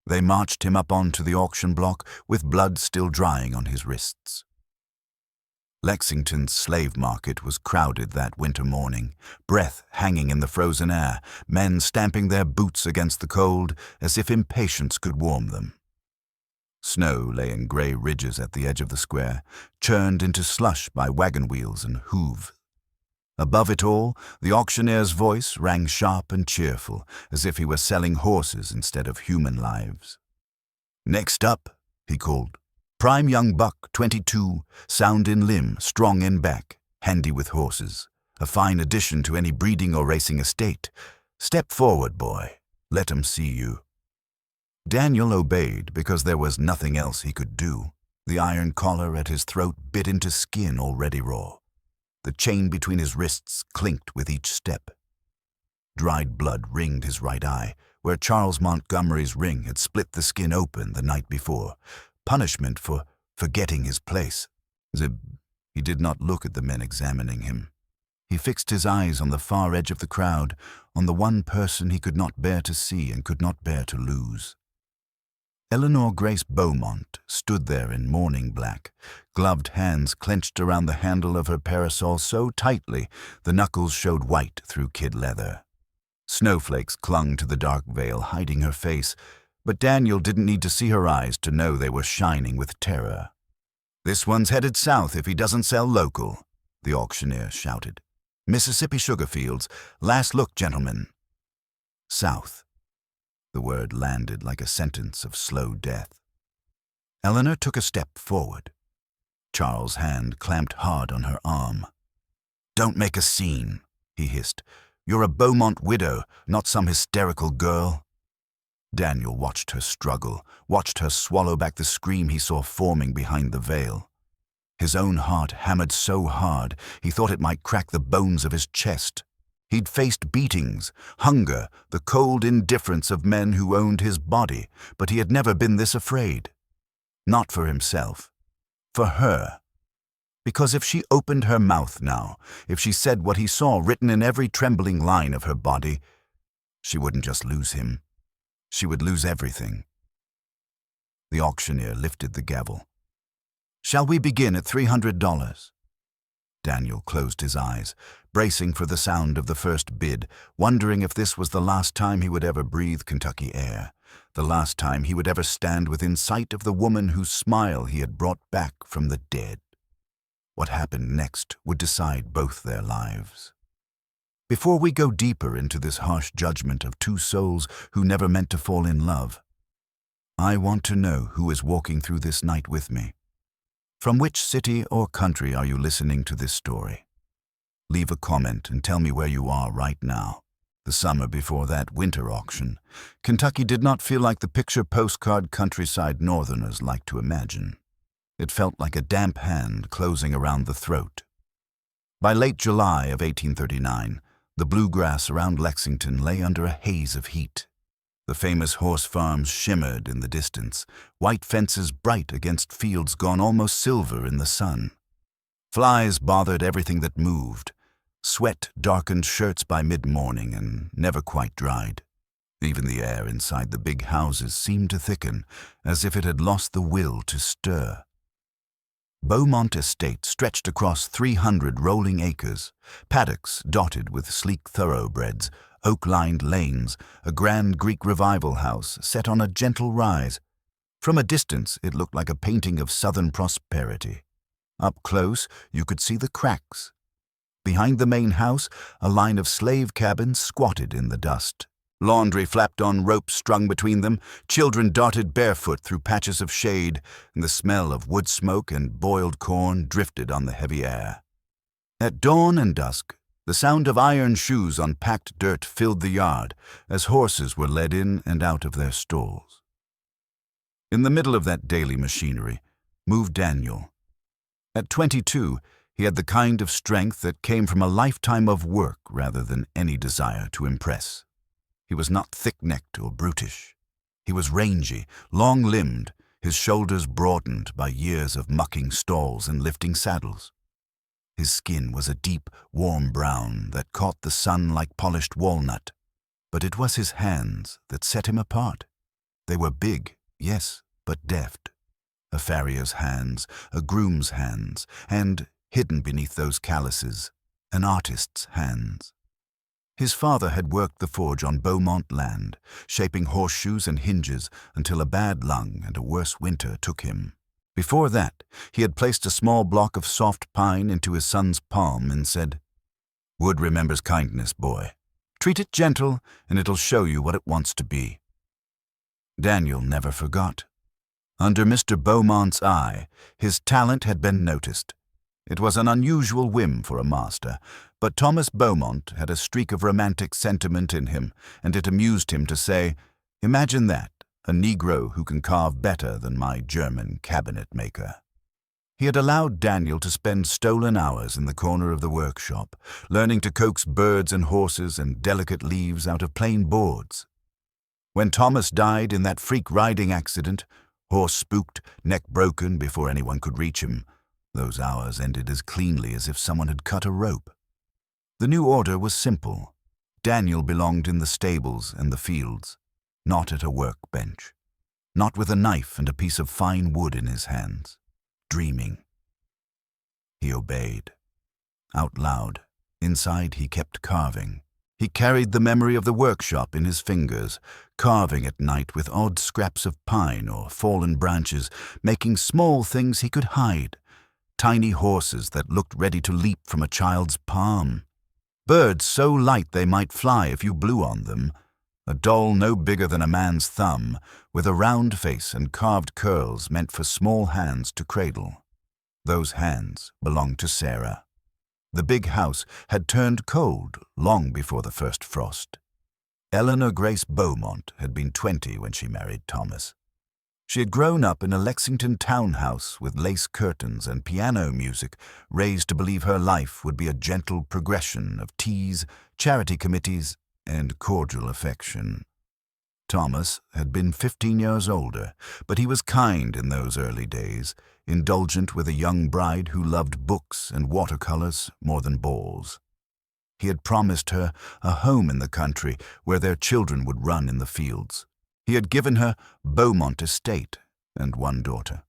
They marched him up onto the auction block with blood still drying on his wrists. Lexington's slave market was crowded that winter morning, breath hanging in the frozen air, men stamping their boots against the cold as if impatience could warm them. Snow lay in grey ridges at the edge of the square, churned into slush by wagon wheels and hooves. Above it all, the auctioneer's voice rang sharp and cheerful, as if he were selling horses instead of human lives. "Next up," he called. "Prime young buck, 22, sound in limb, strong in back, handy with horses. A fine addition to any breeding or racing estate. Step forward, boy. Let 'em see you." Daniel obeyed because there was nothing else he could do. The iron collar at his throat bit into skin already raw. The chain between his wrists clinked with each step. Dried blood ringed his right eye, where Charles Montgomery's ring had split the skin open the night before. Punishment for forgetting his place. He did not look at the men examining him. He fixed his eyes on the far edge of the crowd, on the one person he could not bear to see and could not bear to lose. Eleanor Grace Beaumont stood there in mourning black, gloved hands clenched around the handle of her parasol so tightly the knuckles showed white through kid leather. Snowflakes clung to the dark veil, hiding her face, but Daniel didn't need to see her eyes to know they were shining with terror. "This one's headed south if he doesn't sell local," the auctioneer shouted. "Mississippi sugar fields. Last look, gentlemen." South. The word landed like a sentence of slow death. Eleanor took a step forward. Charles' hand clamped hard on her arm. "Don't make a scene," he hissed. "You're a Beaumont widow, not some hysterical girl." Daniel watched her struggle, watched her swallow back the scream he saw forming behind the veil. His own heart hammered so hard he thought it might crack the bones of his chest. He'd faced beatings, hunger, the cold indifference of men who owned his body, but he had never been this afraid. Not for himself. For her. Because if she opened her mouth now, if she said what he saw written in every trembling line of her body, she wouldn't just lose him. She would lose everything. The auctioneer lifted the gavel. "Shall we begin at $300? Daniel closed his eyes, bracing for the sound of the first bid, wondering if this was the last time he would ever breathe Kentucky air, the last time he would ever stand within sight of the woman whose smile he had brought back from the dead. What happened next would decide both their lives. Before we go deeper into this harsh judgment of two souls who never meant to fall in love, I want to know who is walking through this night with me. From which city or country are you listening to this story? Leave a comment and tell me where you are right now. The summer before that winter auction, Kentucky did not feel like the picture postcard countryside northerners like to imagine. It felt like a damp hand closing around the throat. By late July of 1839, the bluegrass around Lexington lay under a haze of heat. The famous horse farms shimmered in the distance, white fences bright against fields gone almost silver in the sun. Flies bothered everything that moved. Sweat darkened shirts by mid-morning and never quite dried. Even the air inside the big houses seemed to thicken, as if it had lost the will to stir. Beaumont Estate stretched across 300 rolling acres, paddocks dotted with sleek thoroughbreds, oak-lined lanes, a grand Greek revival house set on a gentle rise. From a distance, it looked like a painting of southern prosperity. Up close, you could see the cracks. Behind the main house, a line of slave cabins squatted in the dust. Laundry flapped on ropes strung between them, children darted barefoot through patches of shade, and the smell of wood smoke and boiled corn drifted on the heavy air. At dawn and dusk, the sound of iron shoes on packed dirt filled the yard as horses were led in and out of their stalls. In the middle of that daily machinery moved Daniel. At 22, he had the kind of strength that came from a lifetime of work rather than any desire to impress. He was not thick-necked or brutish. He was rangy, long-limbed, his shoulders broadened by years of mucking stalls and lifting saddles. His skin was a deep, warm brown that caught the sun like polished walnut, but it was his hands that set him apart. They were big, yes, but deft. A farrier's hands, a groom's hands, and, hidden beneath those calluses, an artist's hands. His father had worked the forge on Beaumont land, shaping horseshoes and hinges until a bad lung and a worse winter took him. Before that, he had placed a small block of soft pine into his son's palm and said, "Wood remembers kindness, boy. Treat it gentle, and it'll show you what it wants to be." Daniel never forgot. Under Mr. Beaumont's eye, his talent had been noticed. It was an unusual whim for a master, but Thomas Beaumont had a streak of romantic sentiment in him, and it amused him to say, "Imagine that, a Negro who can carve better than my German cabinet maker." He had allowed Daniel to spend stolen hours in the corner of the workshop, learning to coax birds and horses and delicate leaves out of plain boards. When Thomas died in that freak riding accident, horse spooked, neck broken before anyone could reach him, those hours ended as cleanly as if someone had cut a rope. The new order was simple. Daniel belonged in the stables and the fields, not at a workbench, not with a knife and a piece of fine wood in his hands, dreaming. He obeyed. Out loud, inside he kept carving. He carried the memory of the workshop in his fingers, carving at night with odd scraps of pine or fallen branches, making small things he could hide, tiny horses that looked ready to leap from a child's palm, birds so light they might fly if you blew on them, a doll no bigger than a man's thumb, with a round face and carved curls meant for small hands to cradle. Those hands belonged to Sarah. The big house had turned cold long before the first frost. Eleanor Grace Beaumont had been 20 when she married Thomas. She had grown up in a Lexington townhouse with lace curtains and piano music, raised to believe her life would be a gentle progression of teas, charity committees, and cordial affection. Thomas had been 15 years older, but he was kind in those early days, indulgent with a young bride who loved books and watercolors more than balls. He had promised her a home in the country where their children would run in the fields. He had given her Beaumont Estate and one daughter.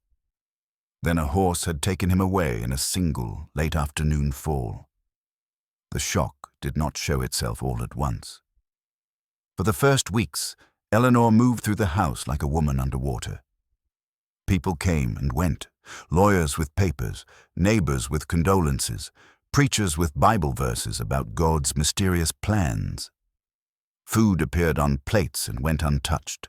Then a horse had taken him away in a single late afternoon fall. The shock did not show itself all at once. For the first weeks, Eleanor moved through the house like a woman underwater. People came and went, lawyers with papers, neighbors with condolences, preachers with Bible verses about God's mysterious plans. Food appeared on plates and went untouched.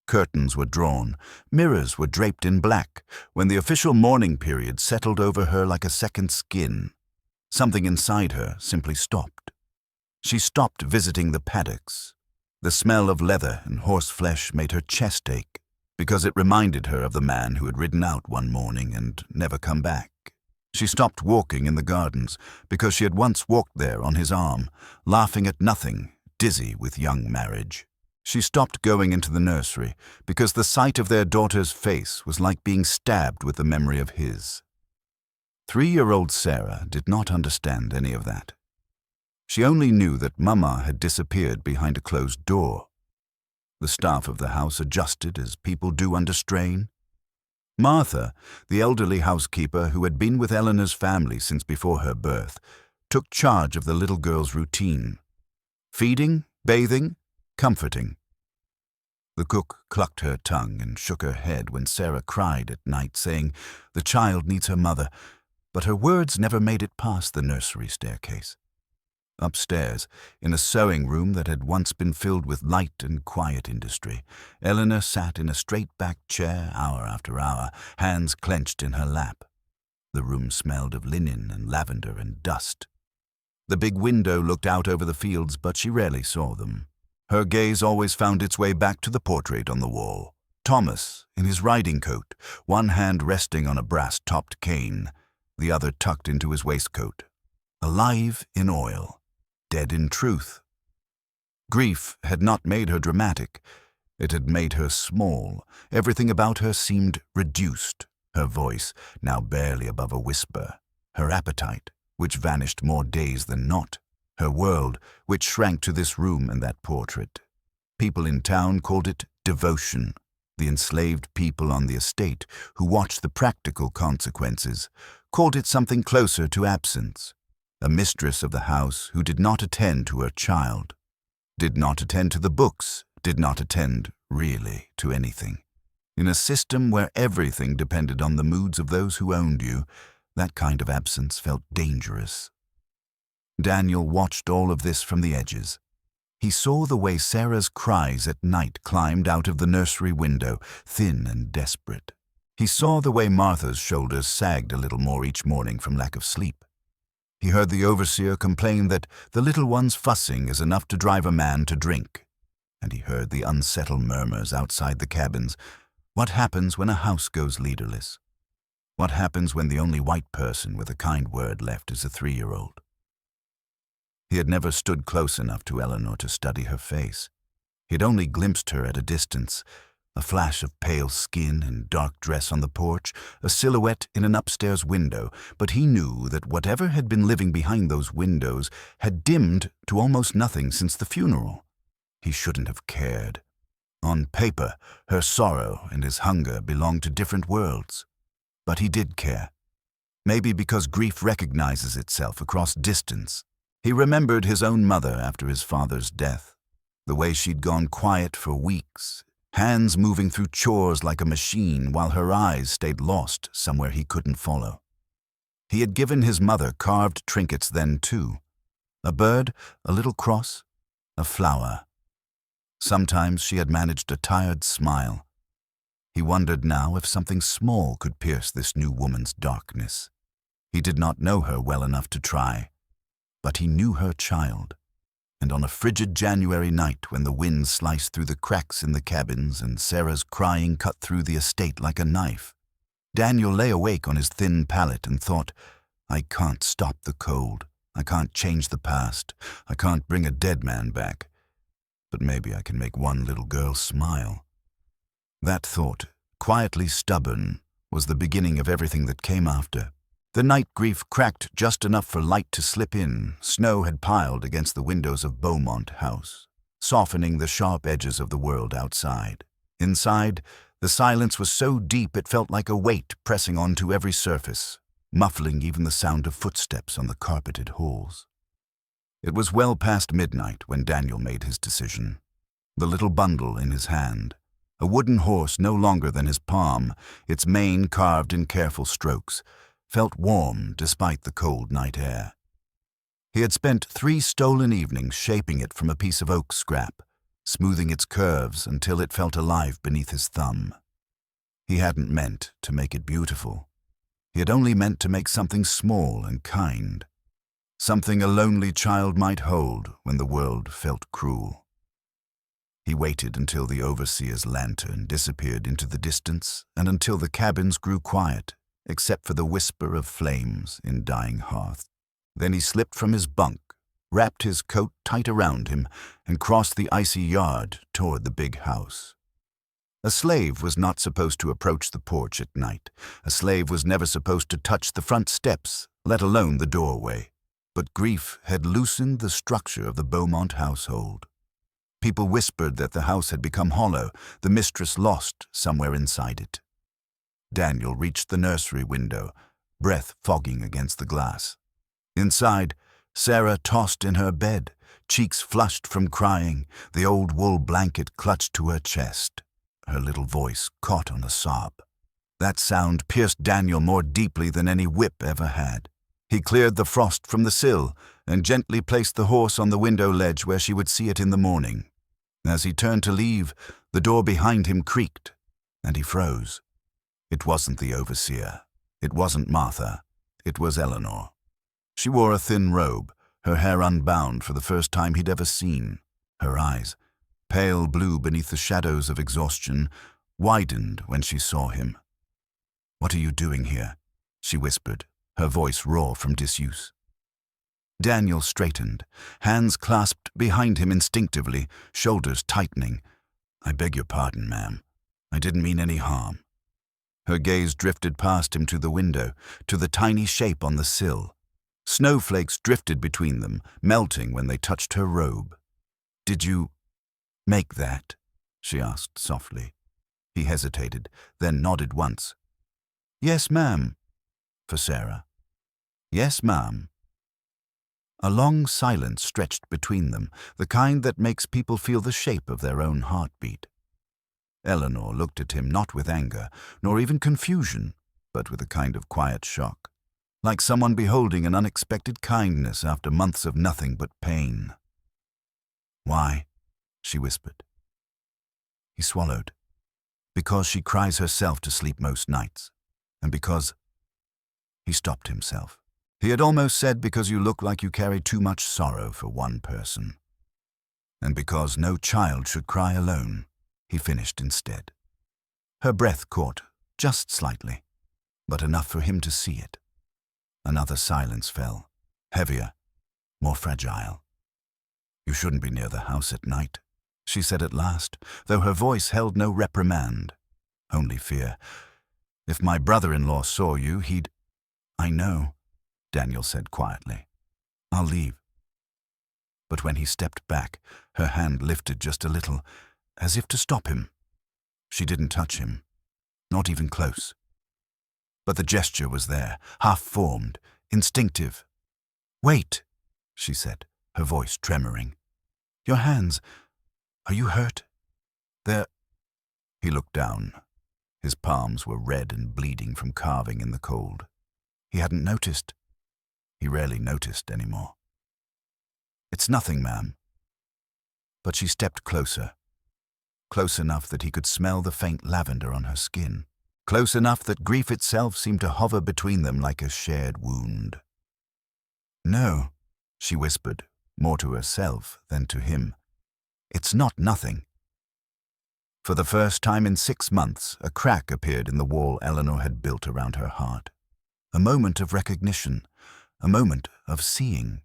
Curtains were drawn, mirrors were draped in black. When the official mourning period settled over her like a second skin, something inside her simply stopped. She stopped visiting the paddocks. The smell of leather and horse flesh made her chest ache, because it reminded her of the man who had ridden out one morning and never come back. She stopped walking in the gardens, because she had once walked there on his arm, laughing at nothing, dizzy with young marriage. She stopped going into the nursery, because the sight of their daughter's face was like being stabbed with the memory of his. 3-year-old Sarah did not understand any of that. She only knew that Mama had disappeared behind a closed door. The staff of the house adjusted as people do under strain. Martha, the elderly housekeeper who had been with Eleanor's family since before her birth, took charge of the little girl's routine. Feeding, bathing, comforting. The cook clucked her tongue and shook her head when Sarah cried at night, saying, "The child needs her mother," but her words never made it past the nursery staircase. Upstairs, in a sewing room that had once been filled with light and quiet industry, Eleanor sat in a straight-backed chair hour after hour, hands clenched in her lap. The room smelled of linen and lavender and dust. The big window looked out over the fields, but she rarely saw them. Her gaze always found its way back to the portrait on the wall. Thomas, in his riding coat, one hand resting on a brass-topped cane, the other tucked into his waistcoat. Alive in oil. Dead in truth. Grief had not made her dramatic. It had made her small. Everything about her seemed reduced. Her voice, now barely above a whisper. Her appetite, which vanished more days than not. Her world, which shrank to this room and that portrait. People in town called it devotion. The enslaved people on the estate, who watched the practical consequences, called it something closer to absence. A mistress of the house who did not attend to her child, did not attend to the books, did not attend, really, to anything. In a system where everything depended on the moods of those who owned you, that kind of absence felt dangerous. Daniel watched all of this from the edges. He saw the way Sarah's cries at night climbed out of the nursery window, thin and desperate. He saw the way Martha's shoulders sagged a little more each morning from lack of sleep. He heard the overseer complain that the little one's fussing is enough to drive a man to drink. And he heard the unsettled murmurs outside the cabins. What happens when a house goes leaderless? What happens when the only white person with a kind word left is a 3-year-old? He had never stood close enough to Eleanor to study her face. He had only glimpsed her at a distance, a flash of pale skin and dark dress on the porch, a silhouette in an upstairs window, but he knew that whatever had been living behind those windows had dimmed to almost nothing since the funeral. He shouldn't have cared. On paper, her sorrow and his hunger belonged to different worlds. But he did care. Maybe because grief recognizes itself across distance. He remembered his own mother after his father's death, the way she'd gone quiet for weeks, hands moving through chores like a machine while her eyes stayed lost somewhere he couldn't follow. He had given his mother carved trinkets then too. A bird, a little cross, a flower. Sometimes she had managed a tired smile. He wondered now if something small could pierce this new woman's darkness. He did not know her well enough to try. But he knew her child, and on a frigid January night when the wind sliced through the cracks in the cabins and Sarah's crying cut through the estate like a knife, Daniel lay awake on his thin pallet and thought, I can't stop the cold, I can't change the past, I can't bring a dead man back, but maybe I can make one little girl smile. That thought, quietly stubborn, was the beginning of everything that came after. The night grief cracked just enough for light to slip in. Snow had piled against the windows of Beaumont House, softening the sharp edges of the world outside. Inside, the silence was so deep it felt like a weight pressing onto every surface, muffling even the sound of footsteps on the carpeted halls. It was well past midnight when Daniel made his decision. The little bundle in his hand, a wooden horse no longer than his palm, its mane carved in careful strokes, felt warm despite the cold night air. He had spent 3 stolen evenings shaping it from a piece of oak scrap, smoothing its curves until it felt alive beneath his thumb. He hadn't meant to make it beautiful. He had only meant to make something small and kind, something a lonely child might hold when the world felt cruel. He waited until the overseer's lantern disappeared into the distance and until the cabins grew quiet, except for the whisper of flames in dying hearth. Then he slipped from his bunk, wrapped his coat tight around him, and crossed the icy yard toward the big house. A slave was not supposed to approach the porch at night. A slave was never supposed to touch the front steps, let alone the doorway. But grief had loosened the structure of the Beaumont household. People whispered that the house had become hollow, the mistress lost somewhere inside it. Daniel reached the nursery window, breath fogging against the glass. Inside, Sarah tossed in her bed, cheeks flushed from crying, the old wool blanket clutched to her chest. Her little voice caught on a sob. That sound pierced Daniel more deeply than any whip ever had. He cleared the frost from the sill and gently placed the horse on the window ledge where she would see it in the morning. As he turned to leave, the door behind him creaked, and he froze. It wasn't the overseer. It wasn't Martha. It was Eleanor. She wore a thin robe, her hair unbound for the first time he'd ever seen. Her eyes, pale blue beneath the shadows of exhaustion, widened when she saw him. "What are you doing here?" she whispered, her voice raw from disuse. Daniel straightened, hands clasped behind him instinctively, shoulders tightening. "I beg your pardon, ma'am. I didn't mean any harm." Her gaze drifted past him to the window, to the tiny shape on the sill. Snowflakes drifted between them, melting when they touched her robe. "Did you make that?" she asked softly. He hesitated, then nodded once. "Yes, ma'am," for Sarah. "Yes, ma'am." A long silence stretched between them, the kind that makes people feel the shape of their own heartbeat. Eleanor looked at him not with anger, nor even confusion, but with a kind of quiet shock, like someone beholding an unexpected kindness after months of nothing but pain. "Why?" she whispered. He swallowed. "Because she cries herself to sleep most nights, and because—" He stopped himself. He had almost said, "because you look like you carry too much sorrow for one person." And because no child should cry alone, he finished instead. Her breath caught, just slightly, but enough for him to see it. Another silence fell, heavier, more fragile. "You shouldn't be near the house at night," she said at last, though her voice held no reprimand, only fear. "If my brother-in-law saw you, he'd—" "I know," Daniel said quietly. "I'll leave." But when he stepped back, her hand lifted just a little, as if to stop him. She didn't touch him, not even close. But the gesture was there, half-formed, instinctive. "Wait," she said, her voice tremoring. "Your hands, are you hurt? They're—" He looked down. His palms were red and bleeding from carving in the cold. He hadn't noticed. He rarely noticed anymore. "It's nothing, ma'am." But she stepped closer, close enough that he could smell the faint lavender on her skin, close enough that grief itself seemed to hover between them like a shared wound. "No," she whispered, more to herself than to him. "It's not nothing." For the first time in 6 months, a crack appeared in the wall Eleanor had built around her heart. A moment of recognition, a moment of seeing.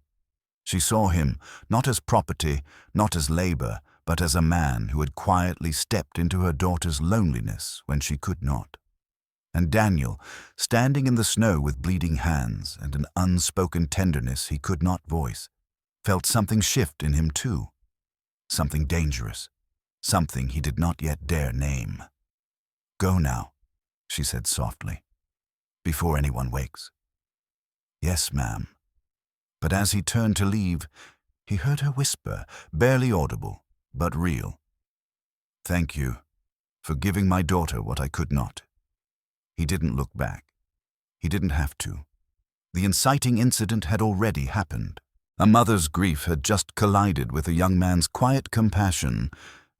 She saw him, not as property, not as labor, but as a man who had quietly stepped into her daughter's loneliness when she could not. And Daniel, standing in the snow with bleeding hands and an unspoken tenderness he could not voice, felt something shift in him too. Something dangerous, something he did not yet dare name. "Go now," she said softly, "before anyone wakes." "Yes, ma'am." But as he turned to leave, he heard her whisper, barely audible, but real. "Thank you for giving my daughter what I could not." He didn't look back. He didn't have to. The inciting incident had already happened. A mother's grief had just collided with a young man's quiet compassion,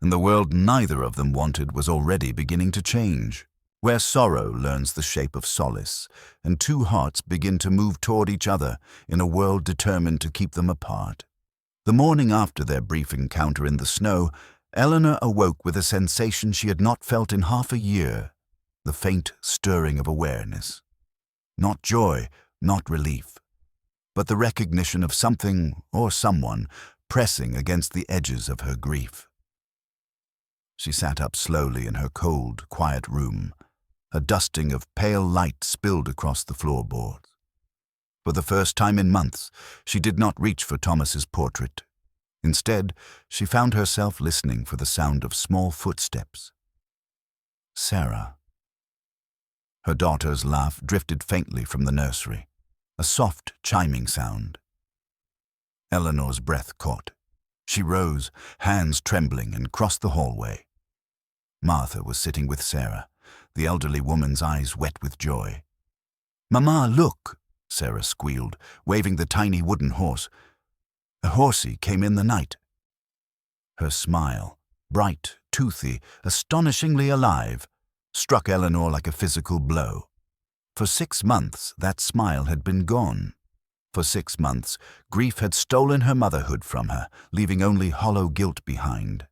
and the world neither of them wanted was already beginning to change, where sorrow learns the shape of solace, and two hearts begin to move toward each other in a world determined to keep them apart. The morning after their brief encounter in the snow, Eleanor awoke with a sensation she had not felt in half a year, the faint stirring of awareness. Not joy, not relief, but the recognition of something or someone pressing against the edges of her grief. She sat up slowly in her cold, quiet room. A dusting of pale light spilled across the floorboards. For the first time in months, she did not reach for Thomas's portrait. Instead, she found herself listening for the sound of small footsteps. Sarah. Her daughter's laugh drifted faintly from the nursery, a soft, chiming sound. Eleanor's breath caught. She rose, hands trembling, and crossed the hallway. Martha was sitting with Sarah, the elderly woman's eyes wet with joy. "Mama, look," Sarah squealed, waving the tiny wooden horse. "A horsey came in the night." Her smile, bright, toothy, astonishingly alive, struck Eleanor like a physical blow. For 6 months, that smile had been gone. For 6 months, grief had stolen her motherhood from her, leaving only hollow guilt behind.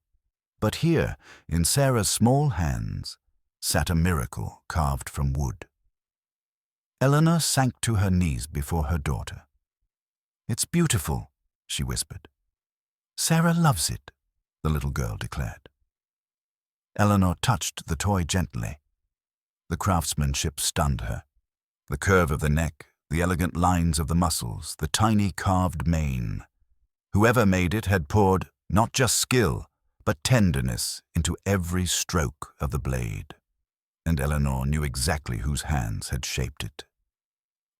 But here, in Sarah's small hands, sat a miracle carved from wood. Eleanor sank to her knees before her daughter. "It's beautiful," she whispered. "Sarah loves it," the little girl declared. Eleanor touched the toy gently. The craftsmanship stunned her. The curve of the neck, the elegant lines of the muscles, the tiny carved mane. Whoever made it had poured not just skill, but tenderness into every stroke of the blade. And Eleanor knew exactly whose hands had shaped it.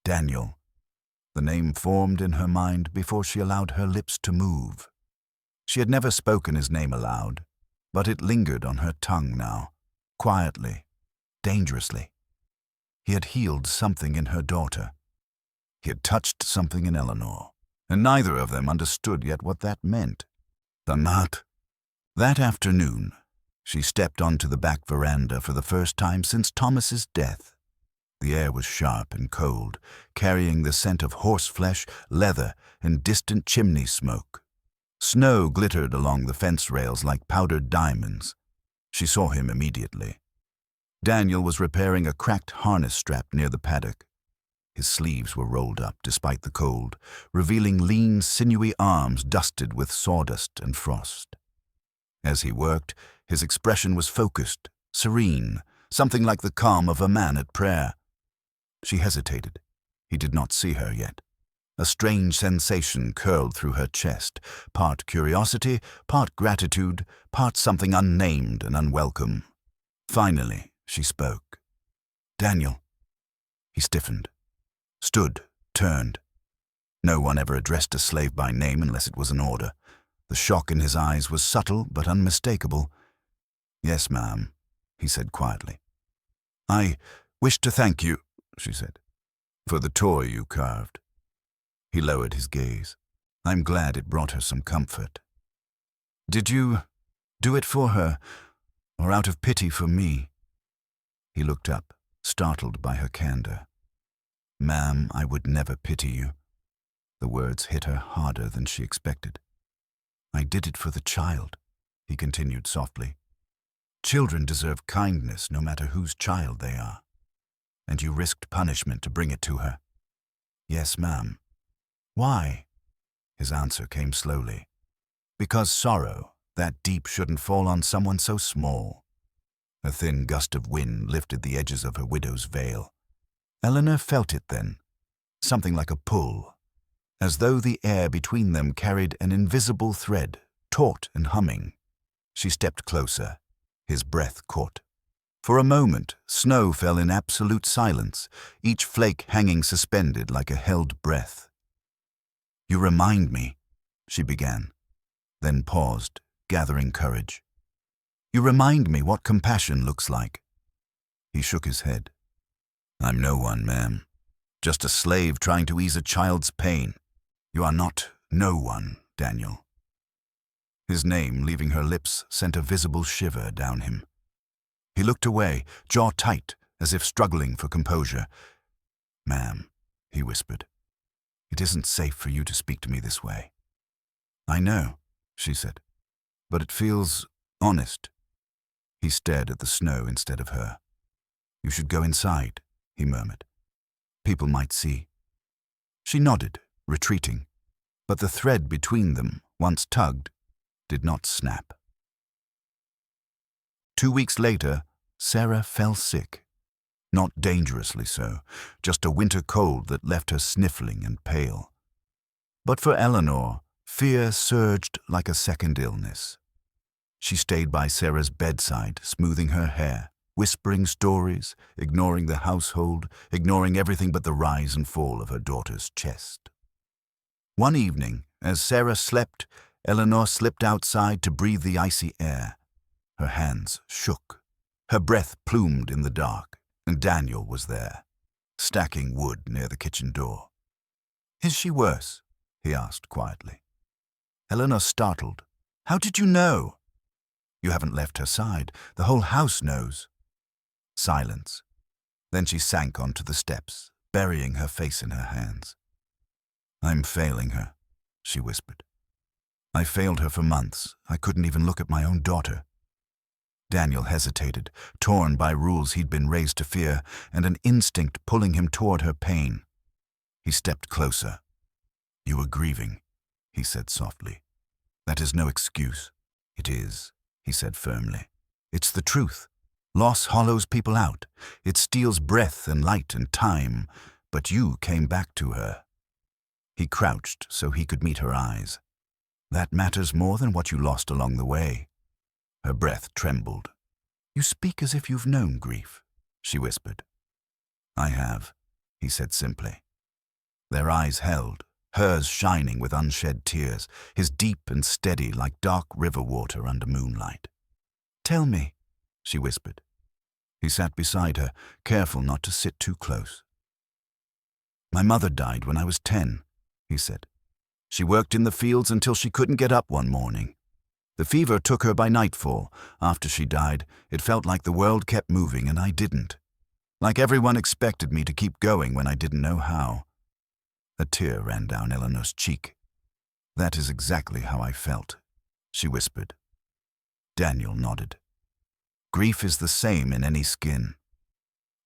Daniel. The name formed in her mind before she allowed her lips to move. She had never spoken his name aloud, but it lingered on her tongue now, quietly, dangerously. He had healed something in her daughter. He had touched something in Eleanor, and neither of them understood yet what that meant. That afternoon, she stepped onto the back veranda for the first time since Thomas's death. The air was sharp and cold, carrying the scent of horseflesh, leather, and distant chimney smoke. Snow glittered along the fence rails like powdered diamonds. She saw him immediately. Daniel was repairing a cracked harness strap near the paddock. His sleeves were rolled up despite the cold, revealing lean, sinewy arms dusted with sawdust and frost. As he worked, his expression was focused, serene, something like the calm of a man at prayer. She hesitated. He did not see her yet. A strange sensation curled through her chest, part curiosity, part gratitude, part something unnamed and unwelcome. Finally, she spoke. "Daniel." He stiffened, stood, turned. No one ever addressed a slave by name unless it was an order. The shock in his eyes was subtle but unmistakable. "Yes, ma'am," he said quietly. "I wish to thank you," she said, "for the toy you carved." He lowered his gaze. "I'm glad it brought her some comfort." "Did you do it for her, or out of pity for me?" He looked up, startled by her candor. "Ma'am, I would never pity you." The words hit her harder than she expected. "I did it for the child," he continued softly. "Children deserve kindness no matter whose child they are. And you risked punishment to bring it to her." "Yes, ma'am." "Why?" His answer came slowly. "Because sorrow, that deep, shouldn't fall on someone so small." A thin gust of wind lifted the edges of her widow's veil. Eleanor felt it then, something like a pull, as though the air between them carried an invisible thread, taut and humming. She stepped closer. His breath caught. For a moment, snow fell in absolute silence, each flake hanging suspended like a held breath. "You remind me," she began, then paused, gathering courage. "You remind me what compassion looks like." He shook his head. "I'm no one, ma'am. Just a slave trying to ease a child's pain. You are not no one, Daniel." His name, leaving her lips, sent a visible shiver down him. He looked away, jaw tight, as if struggling for composure. "Ma'am," he whispered, "it isn't safe for you to speak to me this way." "I know," she said, "but it feels honest." He stared at the snow instead of her. "You should go inside," he murmured. "People might see." She nodded, retreating, but the thread between them, once tugged, did not snap. 2 weeks later, Sarah fell sick. Not dangerously so, just a winter cold that left her sniffling and pale. But for Eleanor, fear surged like a second illness. She stayed by Sarah's bedside, smoothing her hair, whispering stories, ignoring the household, ignoring everything but the rise and fall of her daughter's chest. One evening, as Sarah slept, Eleanor slipped outside to breathe the icy air. Her hands shook. Her breath plumed in the dark, and Daniel was there, stacking wood near the kitchen door. "Is she worse?" he asked quietly. Eleanor startled. "How did you know?" "You haven't left her side. The whole house knows." Silence. Then she sank onto the steps, burying her face in her hands. "I'm failing her," she whispered. "I failed her for months. I couldn't even look at my own daughter." Daniel hesitated, torn by rules he'd been raised to fear, and an instinct pulling him toward her pain. He stepped closer. "You were grieving," he said softly. "That is no excuse." "It is," he said firmly. "It's the truth. Loss hollows people out. It steals breath and light and time, but you came back to her." He crouched so he could meet her eyes. "That matters more than what you lost along the way." Her breath trembled. "You speak as if you've known grief," she whispered. "I have," he said simply. Their eyes held, hers shining with unshed tears, his deep and steady like dark river water under moonlight. "Tell me," she whispered. He sat beside her, careful not to sit too close. "My mother died when I was 10, he said. "She worked in the fields until she couldn't get up one morning. The fever took her by nightfall. After she died, it felt like the world kept moving and I didn't. Like everyone expected me to keep going when I didn't know how." A tear ran down Eleanor's cheek. "That is exactly how I felt," she whispered. Daniel nodded. "Grief is the same in any skin."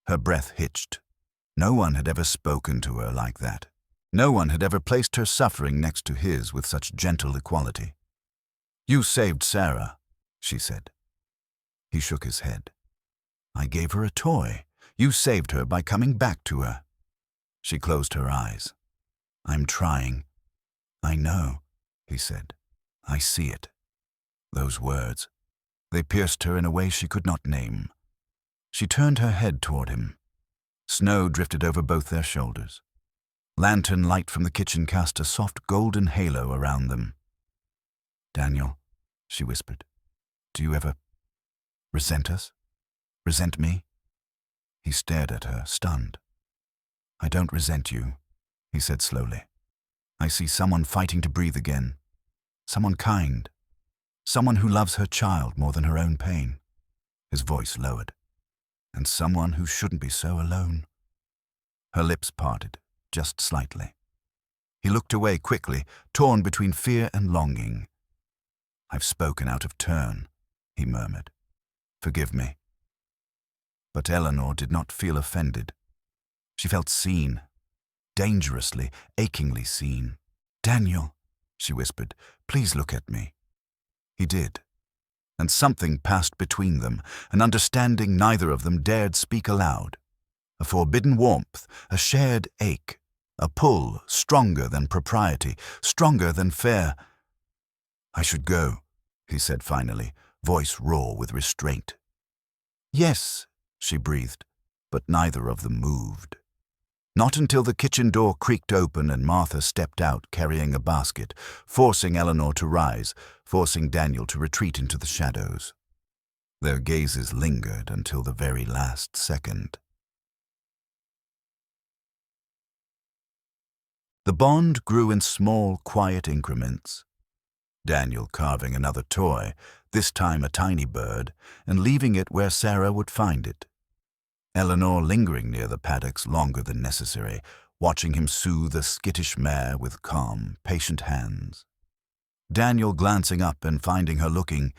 Her breath hitched. No one had ever spoken to her like that. No one had ever placed her suffering next to his with such gentle equality. "You saved Sarah," she said. He shook his head. "I gave her a toy. You saved her by coming back to her." She closed her eyes. "I'm trying." "I know," he said. "I see it." Those words, they pierced her in a way she could not name. She turned her head toward him. Snow drifted over both their shoulders. Lantern light from the kitchen cast a soft golden halo around them. "Daniel," she whispered, "do you ever resent us? Resent me?" He stared at her, stunned. "I don't resent you," he said slowly. "I see someone fighting to breathe again. Someone kind. Someone who loves her child more than her own pain." His voice lowered. "And someone who shouldn't be so alone." Her lips parted, just slightly. He looked away quickly, torn between fear and longing. "I've spoken out of turn," he murmured. "Forgive me." But Eleanor did not feel offended. She felt seen, dangerously, achingly seen. "Daniel," she whispered, "please look at me." He did. And something passed between them, an understanding neither of them dared speak aloud. A forbidden warmth, a shared ache, a pull stronger than propriety, stronger than fair. "I should go," he said finally, voice raw with restraint. "Yes," she breathed, but neither of them moved. Not until the kitchen door creaked open and Martha stepped out carrying a basket, forcing Eleanor to rise, forcing Daniel to retreat into the shadows. Their gazes lingered until the very last second. The bond grew in small, quiet increments. Daniel carving another toy, this time a tiny bird, and leaving it where Sarah would find it. Eleanor lingering near the paddocks longer than necessary, watching him soothe a skittish mare with calm, patient hands. Daniel glancing up and finding her looking,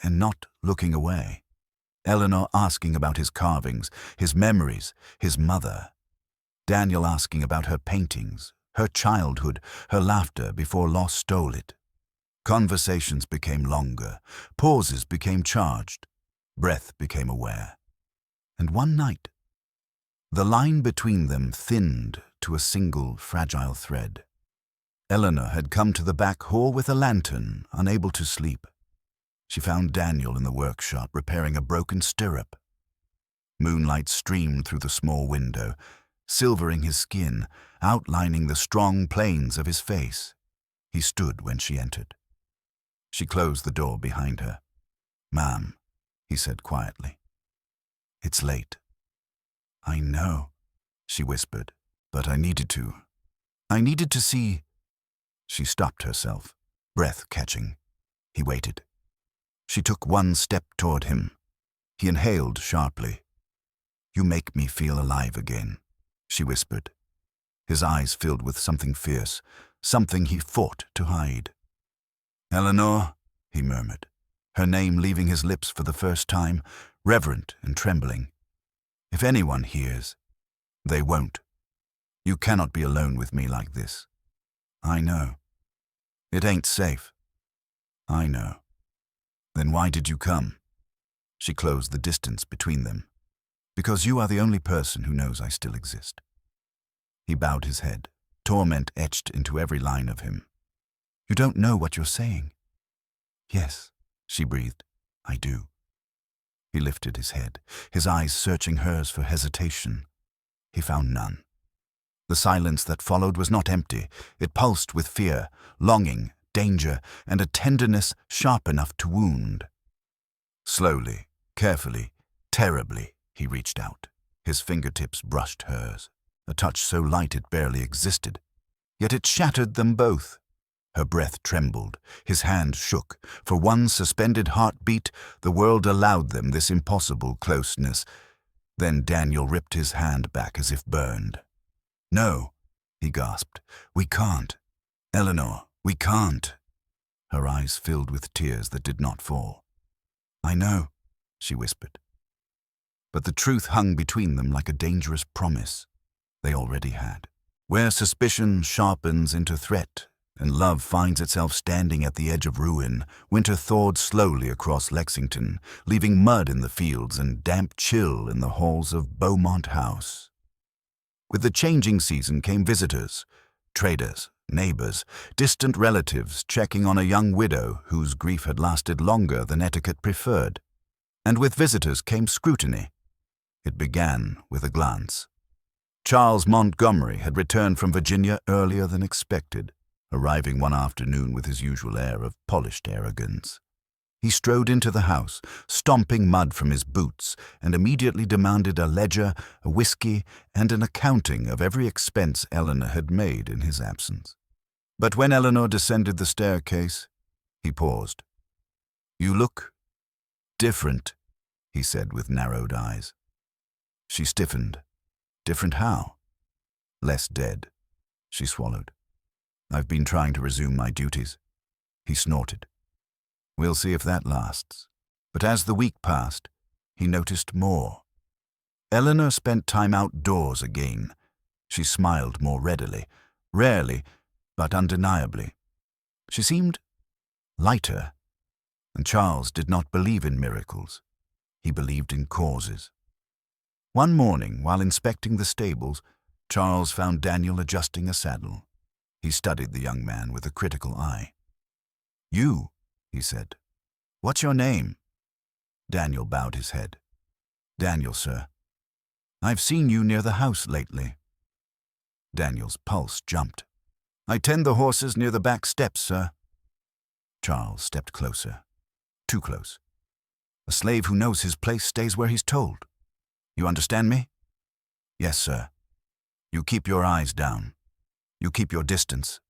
and not looking away. Eleanor asking about his carvings, his memories, his mother. Daniel asking about her paintings, her childhood, her laughter before loss stole it. Conversations became longer, pauses became charged, breath became aware. And one night, the line between them thinned to a single fragile thread. Eleanor had come to the back hall with a lantern, unable to sleep. She found Daniel in the workshop repairing a broken stirrup. Moonlight streamed through the small window, silvering his skin, outlining the strong planes of his face. He stood when she entered. She closed the door behind her. "Ma'am," he said quietly. "It's late." "I know," she whispered, "but I needed to. I needed to see." She stopped herself, breath catching. He waited. She took one step toward him. He inhaled sharply. "You make me feel alive again," she whispered. His eyes filled with something fierce, something he fought to hide. "Eleanor," he murmured, her name leaving his lips for the first time, reverent and trembling. "If anyone hears, they won't. You cannot be alone with me like this. I know. It ain't safe. I know. Then why did you come?" She closed the distance between them. "Because you are the only person who knows I still exist." He bowed his head, torment etched into every line of him. "You don't know what you're saying." "Yes," she breathed. I do. He lifted his head, his eyes searching hers for hesitation. He found none. The silence that followed was not empty. It pulsed with fear, longing, danger, and a tenderness sharp enough to wound. Slowly, carefully, terribly, he reached out. His fingertips brushed hers, a touch so light it barely existed. Yet it shattered them both. Her breath trembled, his hand shook. For one suspended heartbeat, the world allowed them this impossible closeness. Then Daniel ripped his hand back as if burned. "No," he gasped. "We can't. Eleanor, we can't." Her eyes filled with tears that did not fall. "I know," she whispered. But the truth hung between them like a dangerous promise they already had. Where suspicion sharpens into threat and love finds itself standing at the edge of ruin, winter thawed slowly across Lexington, leaving mud in the fields and damp chill in the halls of Beaumont House. With the changing season came visitors, traders, neighbors, distant relatives checking on a young widow whose grief had lasted longer than etiquette preferred. And with visitors came scrutiny. It began with a glance. Charles Montgomery had returned from Virginia earlier than expected, arriving one afternoon with his usual air of polished arrogance. He strode into the house, stomping mud from his boots, and immediately demanded a ledger, a whiskey, and an accounting of every expense Eleanor had made in his absence. But when Eleanor descended the staircase, he paused. "You look different," he said with narrowed eyes. She stiffened. Different how? Less dead, she swallowed. "I've been trying to resume my duties." He snorted. "We'll see if that lasts." But as the week passed, he noticed more. Eleanor spent time outdoors again. She smiled more readily, rarely, but undeniably. She seemed lighter, and Charles did not believe in miracles. He believed in causes. One morning, while inspecting the stables, Charles found Daniel adjusting a saddle. He studied the young man with a critical eye. "You," he said. "What's your name?" Daniel bowed his head. "Daniel, sir. I've seen you near the house lately." Daniel's pulse jumped. "I tend the horses near the back steps, sir." Charles stepped closer. Too close. "A slave who knows his place stays where he's told. You understand me?" "Yes, sir. You keep your eyes down. You keep your distance."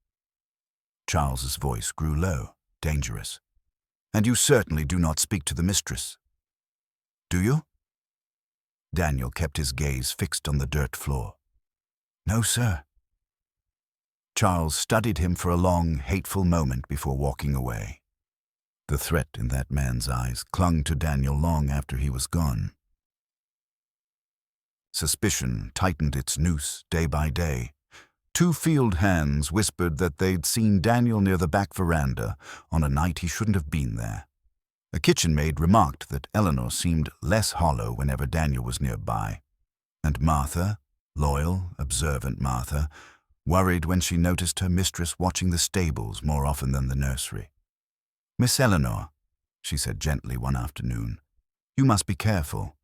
Charles's voice grew low, dangerous. "And you certainly do not speak to the mistress." "Do you?" Daniel kept his gaze fixed on the dirt floor. "No, sir." Charles studied him for a long, hateful moment before walking away. The threat in that man's eyes clung to Daniel long after he was gone. Suspicion tightened its noose day by day. Two field hands whispered that they'd seen Daniel near the back veranda on a night he shouldn't have been there. A kitchen maid remarked that Eleanor seemed less hollow whenever Daniel was nearby. And Martha, loyal, observant Martha, worried when she noticed her mistress watching the stables more often than the nursery. "Miss Eleanor," she said gently one afternoon, "you must be careful."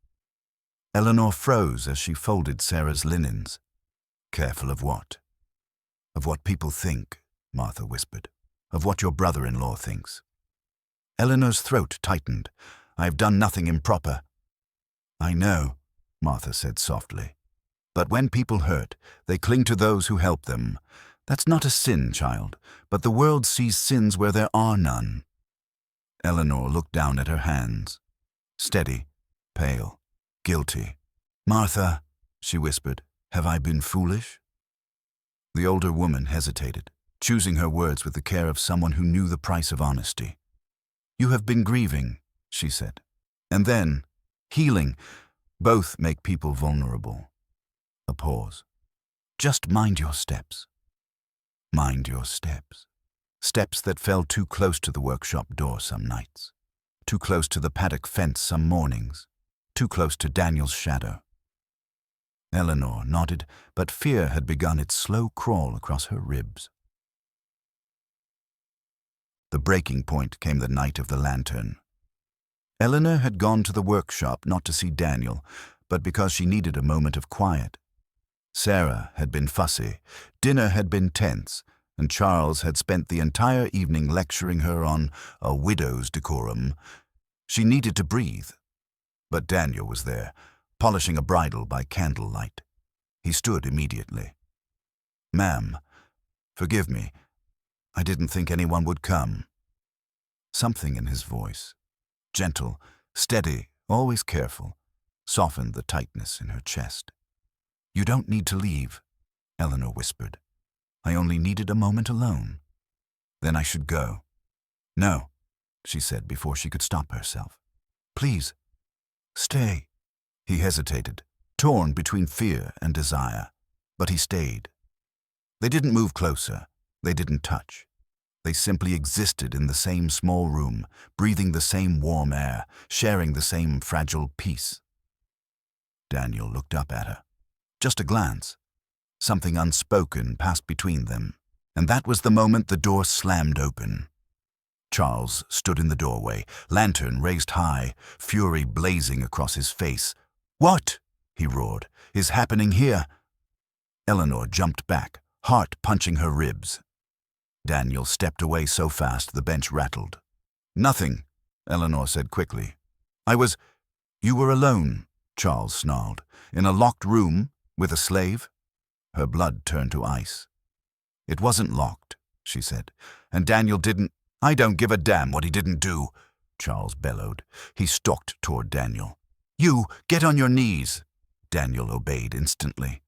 Eleanor froze as she folded Sarah's linens. "Careful of what?" "Of what people think," Martha whispered. "Of what your brother-in-law thinks." Eleanor's throat tightened. "I've done nothing improper." "I know," Martha said softly. "But when people hurt, they cling to those who help them. That's not a sin, child, but the world sees sins where there are none." Eleanor looked down at her hands. Steady, pale, guilty. "Martha," she whispered, "have I been foolish?" The older woman hesitated, choosing her words with the care of someone who knew the price of honesty. "You have been grieving," she said. "And then, healing. Both make people vulnerable." A pause. "Just mind your steps." Mind your steps. Steps that fell too close to the workshop door some nights. Too close to the paddock fence some mornings. Too close to Daniel's shadow. Eleanor nodded, but fear had begun its slow crawl across her ribs. The breaking point came the night of the lantern. Eleanor had gone to the workshop not to see Daniel, but because she needed a moment of quiet. Sarah had been fussy, dinner had been tense, and Charles had spent the entire evening lecturing her on a widow's decorum. She needed to breathe. But Daniel was there, polishing a bridle by candlelight. He stood immediately. "Ma'am, forgive me. I didn't think anyone would come." Something in his voice, gentle, steady, always careful, softened the tightness in her chest. "You don't need to leave," Eleanor whispered. "I only needed a moment alone. Then I should go." "No," she said before she could stop herself. "Please, stay." He hesitated, torn between fear and desire, but he stayed. They didn't move closer. They didn't touch. They simply existed in the same small room, breathing the same warm air, sharing the same fragile peace. Daniel looked up at her. Just a glance. Something unspoken passed between them, and that was the moment the door slammed open. Charles stood in the doorway, lantern raised high, fury blazing across his face. "What?" he roared. "Is happening here?" Eleanor jumped back, heart punching her ribs. Daniel stepped away so fast the bench rattled. "Nothing," Eleanor said quickly. You were alone," Charles snarled. "In a locked room with a slave?" Her blood turned to ice. "It wasn't locked," she said. "And Daniel didn't—" "I don't give a damn what he didn't do," Charles bellowed. He stalked toward Daniel. "You, get on your knees." Daniel obeyed instantly.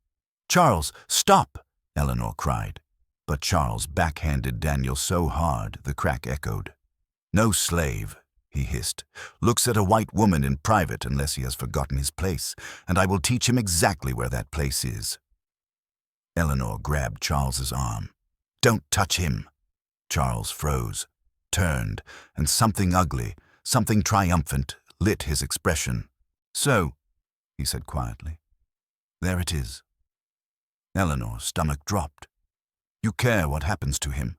"Charles, stop!" Eleanor cried. But Charles backhanded Daniel so hard the crack echoed. "No slave," he hissed, "looks at a white woman in private unless he has forgotten his place, and I will teach him exactly where that place is." Eleanor grabbed Charles's arm. "Don't touch him." Charles froze, turned, and something ugly, something triumphant, lit his expression. "So," he said quietly, "there it is." Eleanor's stomach dropped. "You care what happens to him?"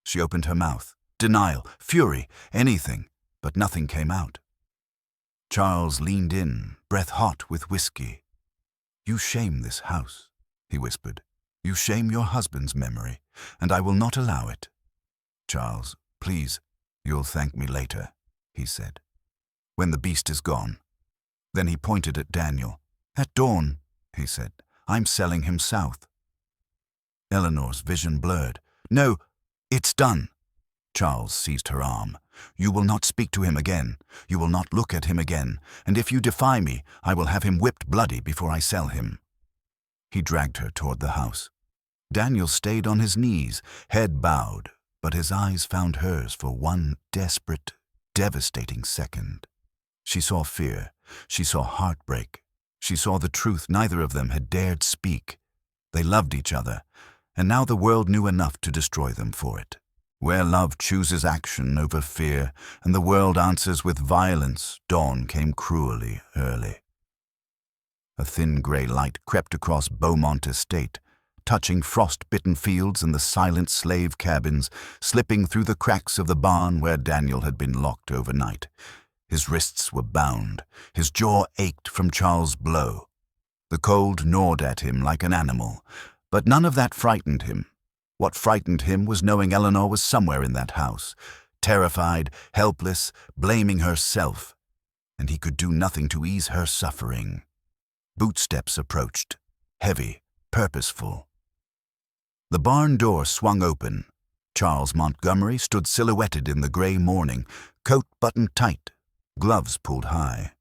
She opened her mouth. Denial, fury, anything, but nothing came out. Charles leaned in, breath hot with whiskey. "You shame this house," he whispered. "You shame your husband's memory, and I will not allow it." "Charles, please, you'll thank me later," he said, "when the beast is gone." Then he pointed at Daniel. "At dawn," he said, "I'm selling him south." Eleanor's vision blurred. "No, it's done." Charles seized her arm. "You will not speak to him again. You will not look at him again. And if you defy me, I will have him whipped bloody before I sell him." He dragged her toward the house. Daniel stayed on his knees, head bowed, but his eyes found hers for one desperate, devastating second. She saw fear. She saw heartbreak. She saw the truth neither of them had dared speak. They loved each other, and now the world knew enough to destroy them for it. Where love chooses action over fear, and the world answers with violence, dawn came cruelly early. A thin grey light crept across Beaumont Estate, touching frost-bitten fields and the silent slave cabins, slipping through the cracks of the barn where Daniel had been locked overnight. His wrists were bound. His jaw ached from Charles' blow. The cold gnawed at him like an animal, but none of that frightened him. What frightened him was knowing Eleanor was somewhere in that house, terrified, helpless, blaming herself, and he could do nothing to ease her suffering. Bootsteps approached, heavy, purposeful. The barn door swung open. Charles Montgomery stood silhouetted in the grey morning, coat buttoned tight, gloves pulled high.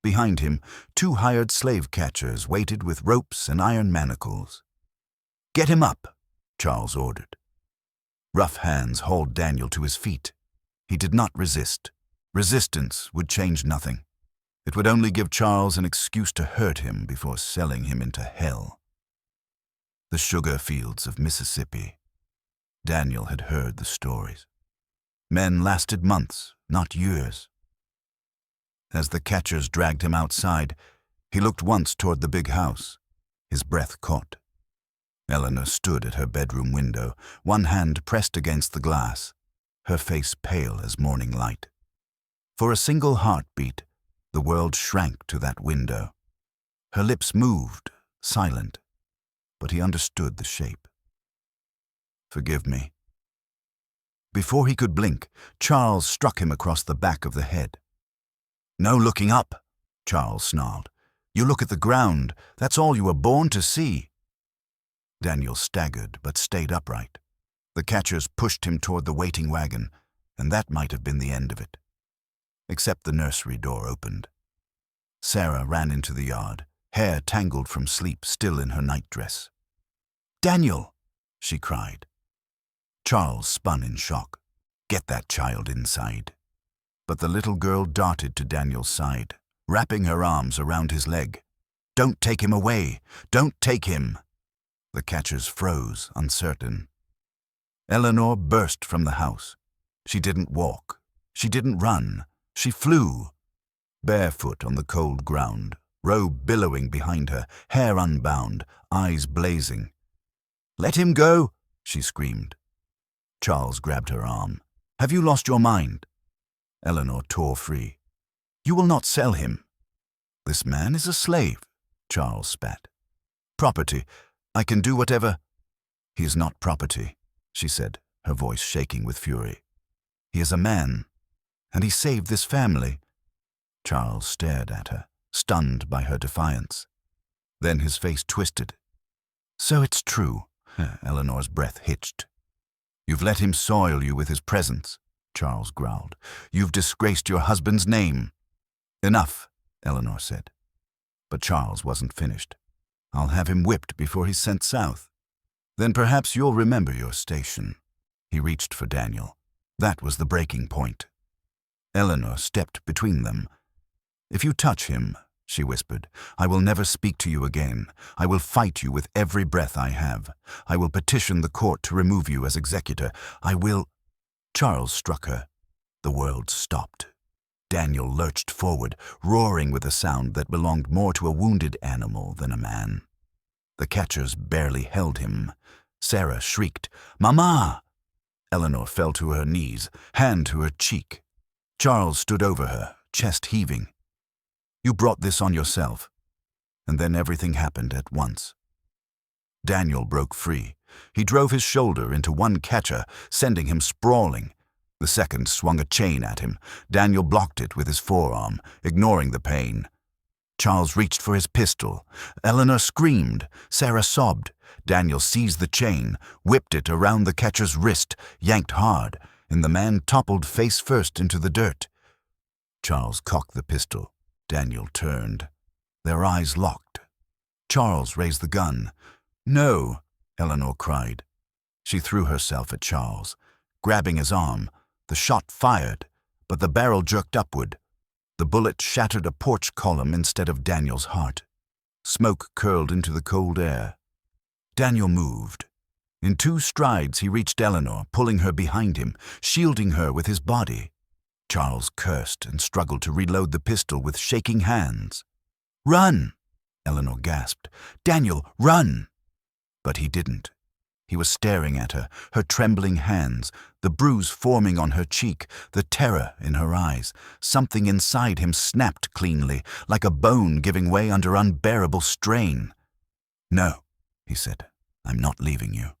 Behind him, 2 hired slave catchers waited with ropes and iron manacles. "Get him up," Charles ordered. Rough hands hauled Daniel to his feet. He did not resist. Resistance would change nothing. It would only give Charles an excuse to hurt him before selling him into hell. The sugar fields of Mississippi. Daniel had heard the stories. Men lasted months, not years. As the catchers dragged him outside, he looked once toward the big house. His breath caught. Eleanor stood at her bedroom window, one hand pressed against the glass, her face pale as morning light. For a single heartbeat, the world shrank to that window. Her lips moved, silent, but he understood the shape. "Forgive me." Before he could blink, Charles struck him across the back of the head. "No looking up," Charles snarled. "You look at the ground. That's all you were born to see." Daniel staggered, but stayed upright. The catchers pushed him toward the waiting wagon, and that might have been the end of it. Except the nursery door opened. Sarah ran into the yard, hair tangled from sleep, still in her nightdress. "Daniel!" she cried. Charles spun in shock. "Get that child inside." But the little girl darted to Daniel's side, wrapping her arms around his leg. "Don't take him away! Don't take him!" The catchers froze, uncertain. Eleanor burst from the house. She didn't walk. She didn't run. She flew. Barefoot on the cold ground, robe billowing behind her, hair unbound, eyes blazing. "Let him go!" she screamed. Charles grabbed her arm. "Have you lost your mind?" Eleanor tore free. "You will not sell him." "This man is a slave," Charles spat. "Property. I can do whatever." "He is not property," she said, her voice shaking with fury. "He is a man, and he saved this family." Charles stared at her, stunned by her defiance. Then his face twisted. "So it's true." Eleanor's breath hitched. "You've let him soil you with his presence," Charles growled. "You've disgraced your husband's name." "Enough," Eleanor said. But Charles wasn't finished. "I'll have him whipped before he's sent south. Then perhaps you'll remember your station." He reached for Daniel. That was the breaking point. Eleanor stepped between them. "If you touch him," she whispered, "I will never speak to you again. I will fight you with every breath I have. I will petition the court to remove you as executor. I will—" Charles struck her. The world stopped. Daniel lurched forward, roaring with a sound that belonged more to a wounded animal than a man. The catchers barely held him. Sarah shrieked, "Mama!" Eleanor fell to her knees, hand to her cheek. Charles stood over her, chest heaving. "You brought this on yourself." And then everything happened at once. Daniel broke free. He drove his shoulder into one catcher, sending him sprawling. The second swung a chain at him. Daniel blocked it with his forearm, ignoring the pain. Charles reached for his pistol. Eleanor screamed. Sarah sobbed. Daniel seized the chain, whipped it around the catcher's wrist, yanked hard, and the man toppled face first into the dirt. Charles cocked the pistol. Daniel turned. Their eyes locked. Charles raised the gun. "No," Eleanor cried. She threw herself at Charles. Grabbing his arm, the shot fired, but the barrel jerked upward. The bullet shattered a porch column instead of Daniel's heart. Smoke curled into the cold air. Daniel moved. In 2 strides he reached Eleanor, pulling her behind him, shielding her with his body. Charles cursed and struggled to reload the pistol with shaking hands. "Run!" Eleanor gasped. "Daniel, run!" But he didn't. He was staring at her, her trembling hands, the bruise forming on her cheek, the terror in her eyes. Something inside him snapped cleanly, like a bone giving way under unbearable strain. "No," he said, "I'm not leaving you."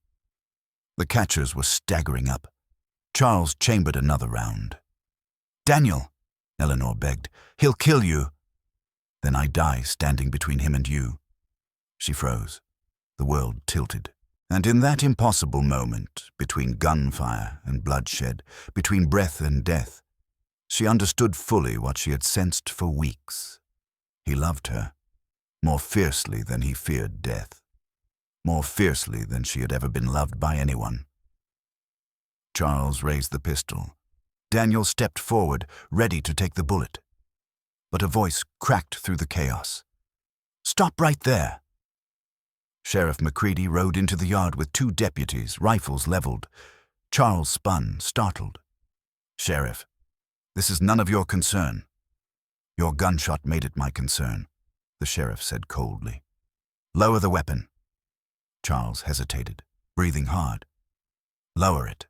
The catchers were staggering up. Charles chambered another round. "Daniel," Eleanor begged, "he'll kill you." "Then I die standing between him and you." She froze. The world tilted. And in that impossible moment, between gunfire and bloodshed, between breath and death, she understood fully what she had sensed for weeks. He loved her, more fiercely than he feared death, more fiercely than she had ever been loved by anyone. Charles raised the pistol. Daniel stepped forward, ready to take the bullet. But a voice cracked through the chaos. "Stop right there!" Sheriff McCready rode into the yard with 2 deputies, rifles leveled. Charles spun, startled. "Sheriff, this is none of your concern." "Your gunshot made it my concern," the sheriff said coldly. "Lower the weapon." Charles hesitated, breathing hard. "Lower it,"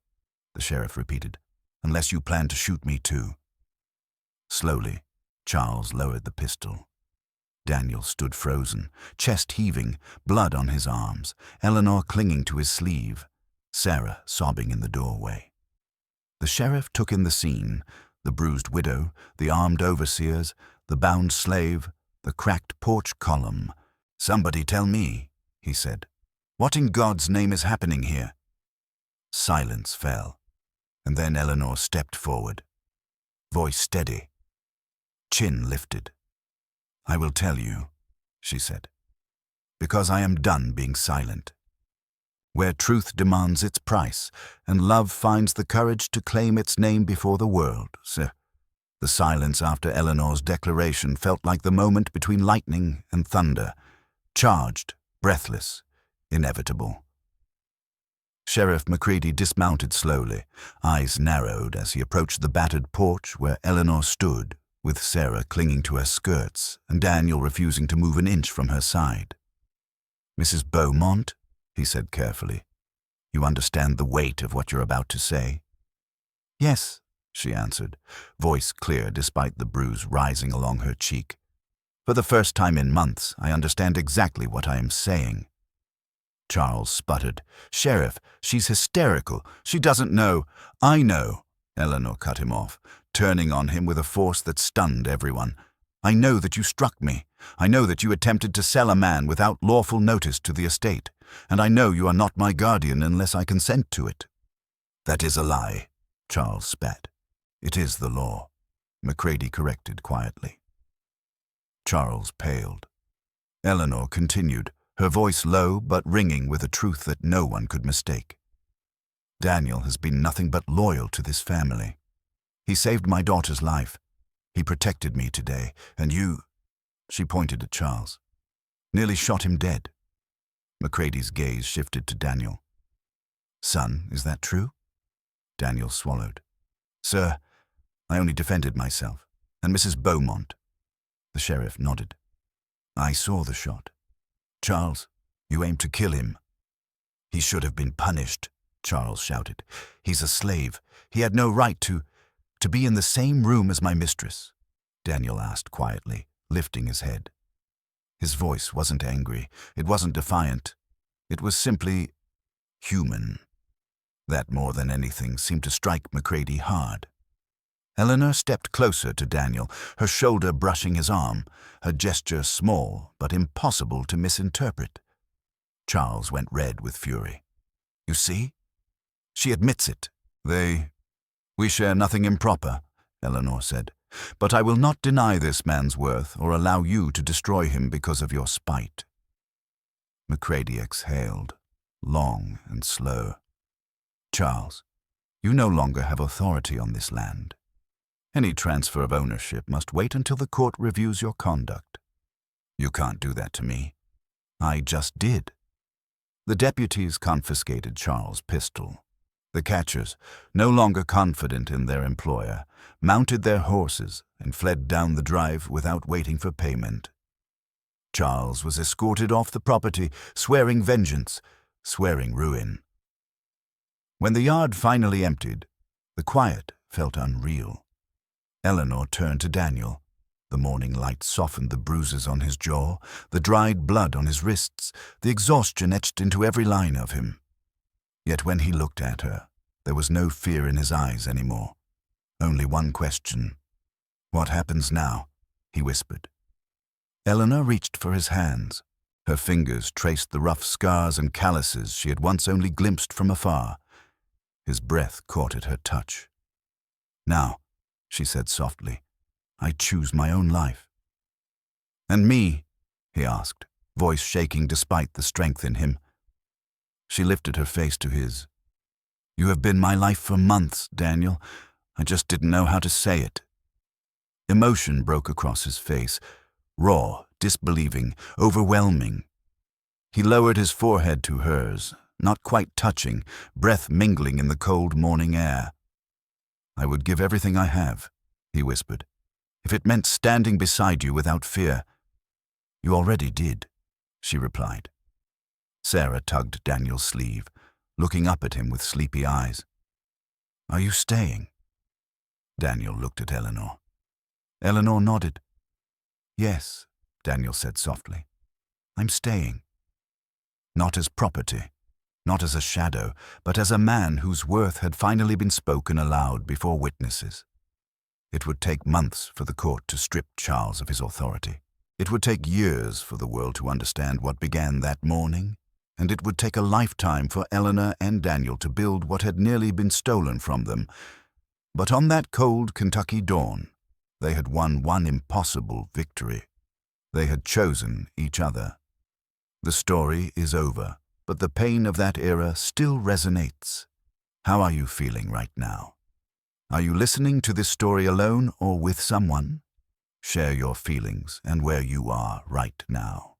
the sheriff repeated, "unless you plan to shoot me too." Slowly, Charles lowered the pistol. Daniel stood frozen, chest heaving, blood on his arms, Eleanor clinging to his sleeve, Sarah sobbing in the doorway. The sheriff took in the scene, the bruised widow, the armed overseers, the bound slave, the cracked porch column. "Somebody tell me," he said. "What in God's name is happening here?" Silence fell, and then Eleanor stepped forward. Voice steady, chin lifted. "I will tell you," she said, "because I am done being silent. Where truth demands its price, and love finds the courage to claim its name before the world, sir." The silence after Eleanor's declaration felt like the moment between lightning and thunder, charged, breathless, inevitable. Sheriff McCready dismounted slowly, eyes narrowed as he approached the battered porch where Eleanor stood, with Sarah clinging to her skirts and Daniel refusing to move an inch from her side. "Mrs. Beaumont," he said carefully, "you understand the weight of what you're about to say?" "Yes," she answered, voice clear despite the bruise rising along her cheek. "For the first time in months, I understand exactly what I am saying." Charles sputtered. "Sheriff, she's hysterical. She doesn't know." "I know," Eleanor cut him off, turning on him with a force that stunned everyone. "I know that you struck me. I know that you attempted to sell a man without lawful notice to the estate. And I know you are not my guardian unless I consent to it." "That is a lie," Charles spat. "It is the law," McCready corrected quietly. Charles paled. Eleanor continued, her voice low but ringing with a truth that no one could mistake. "Daniel has been nothing but loyal to this family. He saved my daughter's life. He protected me today, and you," she pointed at Charles, "nearly shot him dead." McCready's gaze shifted to Daniel. "Son, is that true?" Daniel swallowed. "Sir, I only defended myself, and Mrs. Beaumont." The sheriff nodded. "I saw the shot. Charles, you aimed to kill him." "He should have been punished," Charles shouted. "He's a slave. He had no right to be in the same room as my mistress," Daniel asked quietly, lifting his head. His voice wasn't angry. It wasn't defiant. It was simply human. That more than anything seemed to strike McCready hard. Eleanor stepped closer to Daniel, her shoulder brushing his arm, her gesture small but impossible to misinterpret. Charles went red with fury. "You see? She admits it. We share nothing improper," Eleanor said. "But I will not deny this man's worth or allow you to destroy him because of your spite." McCready exhaled, long and slow. "Charles, you no longer have authority on this land. Any transfer of ownership must wait until the court reviews your conduct. You can't do that to me. I just did." The deputies confiscated Charles' pistol. The catchers, no longer confident in their employer, mounted their horses and fled down the drive without waiting for payment. Charles was escorted off the property, swearing vengeance, swearing ruin. When the yard finally emptied, the quiet felt unreal. Eleanor turned to Daniel. The morning light softened the bruises on his jaw, the dried blood on his wrists, the exhaustion etched into every line of him. Yet when he looked at her, there was no fear in his eyes anymore. Only one question. "What happens now?" he whispered. Eleanor reached for his hands. Her fingers traced the rough scars and calluses she had once only glimpsed from afar. His breath caught at her touch. "Now," she said softly, "I choose my own life." "And me?" he asked, voice shaking despite the strength in him. She lifted her face to his. "You have been my life for months, Daniel. I just didn't know how to say it." Emotion broke across his face, raw, disbelieving, overwhelming. He lowered his forehead to hers, not quite touching, breath mingling in the cold morning air. "I would give everything I have," he whispered, "if it meant standing beside you without fear." "You already did," she replied. Sarah tugged Daniel's sleeve, looking up at him with sleepy eyes. "Are you staying?" Daniel looked at Eleanor. Eleanor nodded. Yes, Daniel said softly. I'm staying. Not as property, not as a shadow, but as a man whose worth had finally been spoken aloud before witnesses. It would take months for the court to strip Charles of his authority. It would take years for the world to understand what began that morning, and it would take a lifetime for Eleanor and Daniel to build what had nearly been stolen from them. But on that cold Kentucky dawn, they had won one impossible victory. They had chosen each other. The story is over, but the pain of that era still resonates. How are you feeling right now? Are you listening to this story alone or with someone? Share your feelings and where you are right now.